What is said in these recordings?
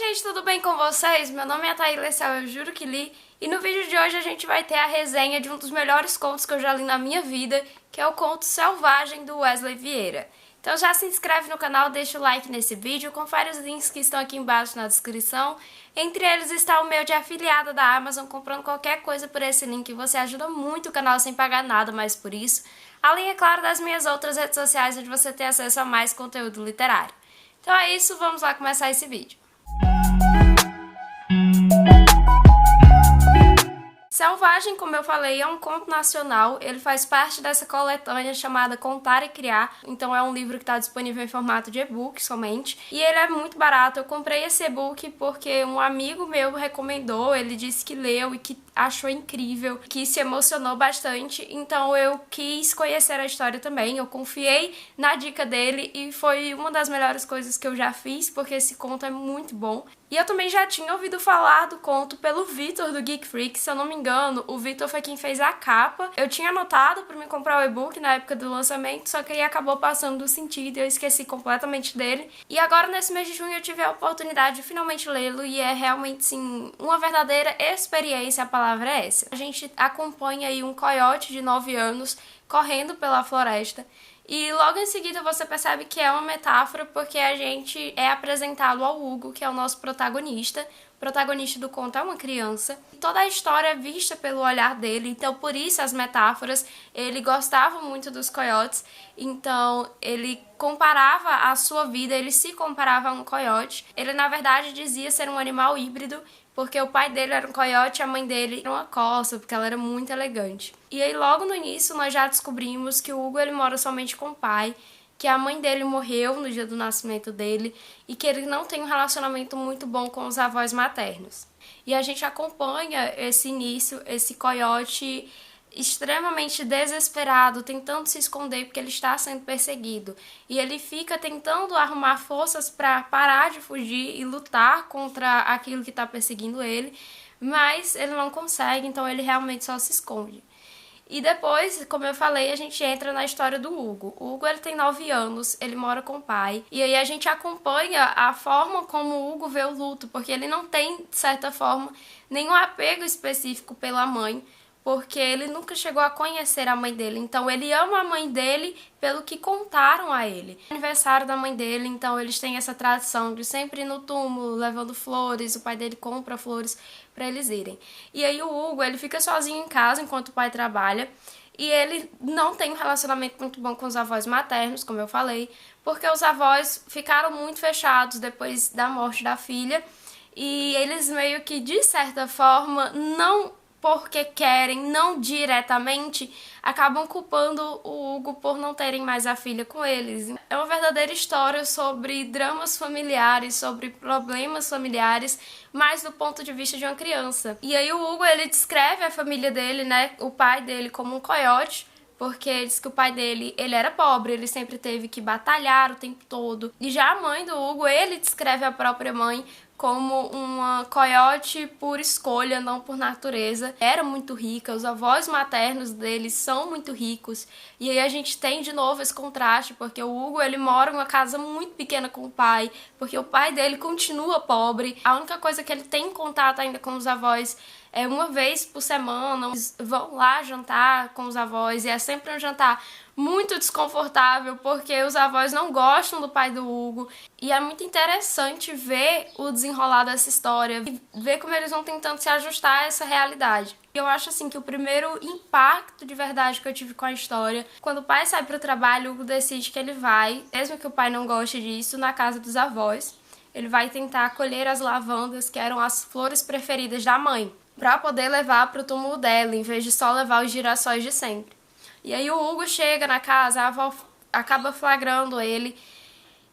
gente, tudo bem com vocês? Meu nome é Thaíla, eu juro que li, e no vídeo de hoje a gente vai ter a resenha de um dos melhores contos que eu já li na minha vida, que é o conto Selvagem, do Wesley Vieira. Então já se inscreve no canal, deixa o like nesse vídeo, confere os links que estão aqui embaixo na descrição. Entre eles está o meu de afiliada da Amazon, comprando qualquer coisa por esse link, você ajuda muito o canal sem pagar nada mais por isso. Além, é claro, das minhas outras redes sociais, onde você tem acesso a mais conteúdo literário. Então é isso, vamos lá começar esse vídeo. Selvagem, como eu falei, é um conto nacional, ele faz parte dessa coletânea chamada Contar e Criar, então é um livro que está disponível em formato de e-book somente, e ele é muito barato. Eu comprei esse e-book porque um amigo meu recomendou, ele disse que leu e que achou incrível, que se emocionou bastante, então eu quis conhecer a história também, eu confiei na dica dele e foi uma das melhores coisas que eu já fiz, porque esse conto é muito bom. E eu também já tinha ouvido falar do conto pelo Vitor, do Geek Freak, se eu não me engano, o Vitor foi quem fez a capa. Eu tinha anotado pra me comprar o e-book na época do lançamento, só que aí acabou passando do sentido e eu esqueci completamente dele. E agora, nesse mês de junho, eu tive a oportunidade de finalmente lê-lo e é realmente, sim, uma verdadeira experiência, a palavra é essa. A gente acompanha aí um coiote de 9 anos correndo pela floresta. E logo em seguida você percebe que é uma metáfora, porque a gente é apresentado ao Hugo, que é o nosso protagonista. O protagonista do conto é uma criança. Toda a história é vista pelo olhar dele, então por isso as metáforas. Ele gostava muito dos coiotes, então ele comparava a sua vida, ele se comparava a um coiote. Ele na verdade dizia ser um animal híbrido, porque o pai dele era um coiote e a mãe dele era uma corça, porque ela era muito elegante. E aí logo no início nós já descobrimos que o Hugo ele mora somente com o pai, que a mãe dele morreu no dia do nascimento dele e que ele não tem um relacionamento muito bom com os avós maternos. E a gente acompanha esse início, esse coiote extremamente desesperado, tentando se esconder porque ele está sendo perseguido. E ele fica tentando arrumar forças para parar de fugir e lutar contra aquilo que está perseguindo ele, mas ele não consegue, então ele realmente só se esconde. E depois, como eu falei, a gente entra na história do Hugo. O Hugo ele tem 9 anos, ele mora com o pai. E aí a gente acompanha a forma como o Hugo vê o luto, porque ele não tem, de certa forma, nenhum apego específico pela mãe, porque ele nunca chegou a conhecer a mãe dele. Então ele ama a mãe dele pelo que contaram a ele. É aniversário da mãe dele, então eles têm essa tradição de sempre ir no túmulo, levando flores, o pai dele compra flores para eles irem. E aí o Hugo, ele fica sozinho em casa enquanto o pai trabalha, e ele não tem um relacionamento muito bom com os avós maternos, como eu falei, porque os avós ficaram muito fechados depois da morte da filha, e eles meio que, de certa forma, não porque querem, não diretamente, acabam culpando o Hugo por não terem mais a filha com eles. É uma verdadeira história sobre dramas familiares, sobre problemas familiares, mas do ponto de vista de uma criança. E aí o Hugo, ele descreve a família dele, né, o pai dele como um coiote, porque diz que o pai dele, ele era pobre, ele sempre teve que batalhar o tempo todo. E já a mãe do Hugo, ele descreve a própria mãe como uma coiote por escolha, não por natureza. Era muito rica, os avós maternos deles são muito ricos. E aí a gente tem de novo esse contraste, porque o Hugo ele mora em uma casa muito pequena com o pai, porque o pai dele continua pobre. A única coisa que ele tem contato ainda com os avós é uma vez por semana, eles vão lá jantar com os avós, e é sempre um jantar muito desconfortável, porque os avós não gostam do pai do Hugo, e é muito interessante ver o desenrolar dessa história, ver como eles vão tentando se ajustar a essa realidade. Eu acho assim que o primeiro impacto de verdade que eu tive com a história, quando o pai sai pro trabalho, o Hugo decide que ele vai, mesmo que o pai não goste disso, na casa dos avós. Ele vai tentar colher as lavandas, que eram as flores preferidas da mãe, para poder levar para o túmulo dela, em vez de só levar os girassóis de sempre. E aí o Hugo chega na casa, a avó acaba flagrando ele,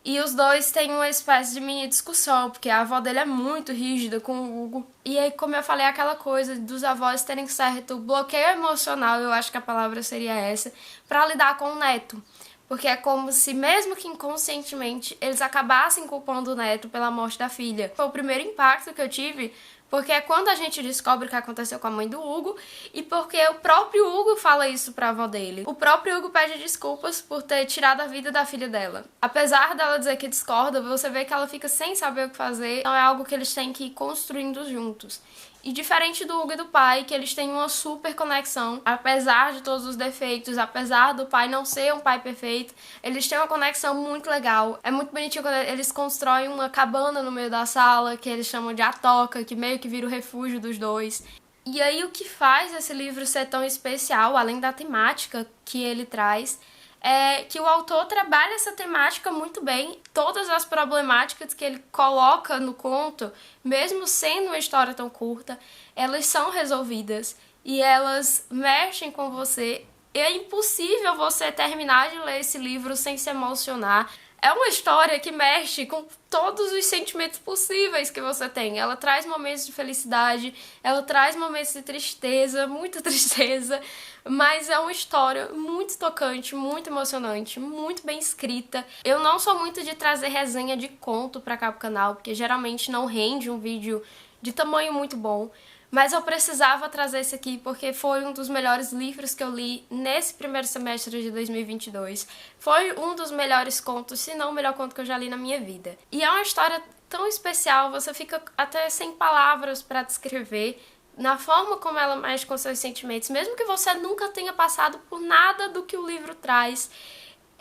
e os dois têm uma espécie de mini discussão, porque a avó dele é muito rígida com o Hugo. E aí, como eu falei, aquela coisa dos avós terem certo bloqueio emocional, eu acho que a palavra seria essa, para lidar com o neto. Porque é como se, mesmo que inconscientemente, eles acabassem culpando o neto pela morte da filha. Foi o primeiro impacto que eu tive, Porque é quando a gente descobre o que aconteceu com a mãe do Hugo e porque o próprio Hugo fala isso pra avó dele. O próprio Hugo pede desculpas por ter tirado a vida da filha dela. Apesar dela dizer que discorda, você vê que ela fica sem saber o que fazer, então é algo que eles têm que ir construindo juntos. E diferente do Hugo e do pai, que eles têm uma super conexão, apesar de todos os defeitos, apesar do pai não ser um pai perfeito, eles têm uma conexão muito legal. É muito bonitinho quando eles constroem uma cabana no meio da sala, que eles chamam de a toca, que meio que vira o refúgio dos dois. E aí o que faz esse livro ser tão especial, além da temática que ele traz, é que o autor trabalha essa temática muito bem. Todas as problemáticas que ele coloca no conto, mesmo sendo uma história tão curta, elas são resolvidas e elas mexem com você. É impossível você terminar de ler esse livro sem se emocionar. É uma história que mexe com todos os sentimentos possíveis que você tem. Ela traz momentos de felicidade, ela traz momentos de tristeza, muita tristeza, mas é uma história muito tocante, muito emocionante, muito bem escrita. Eu não sou muito de trazer resenha de conto pra cá pro canal, porque geralmente não rende um vídeo de tamanho muito bom. Mas eu precisava trazer esse aqui porque foi um dos melhores livros que eu li nesse primeiro semestre de 2022. Foi um dos melhores contos, se não o melhor conto que eu já li na minha vida. E é uma história tão especial, você fica até sem palavras para descrever, na forma como ela mexe com seus sentimentos, mesmo que você nunca tenha passado por nada do que o livro traz.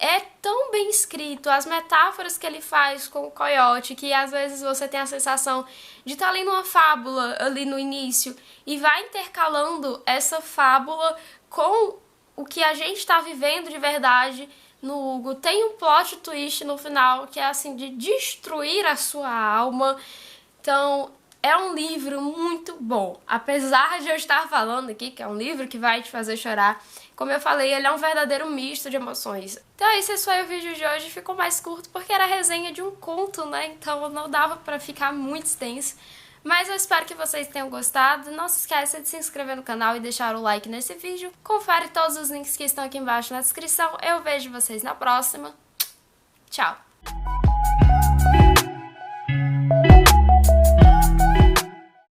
É tão bem escrito, as metáforas que ele faz com o coiote, que às vezes você tem a sensação de estar lendo uma fábula ali no início e vai intercalando essa fábula com o que a gente está vivendo de verdade no Hugo. Tem um plot twist no final que é assim de destruir a sua alma. Então é um livro muito bom. Apesar de eu estar falando aqui que é um livro que vai te fazer chorar, como eu falei, ele é um verdadeiro misto de emoções. Então esse foi o vídeo de hoje, ficou mais curto porque era a resenha de um conto, né? Então não dava pra ficar muito extenso. Mas eu espero que vocês tenham gostado. Não se esqueça de se inscrever no canal e deixar o like nesse vídeo. Confere todos os links que estão aqui embaixo na descrição. Eu vejo vocês na próxima. Tchau!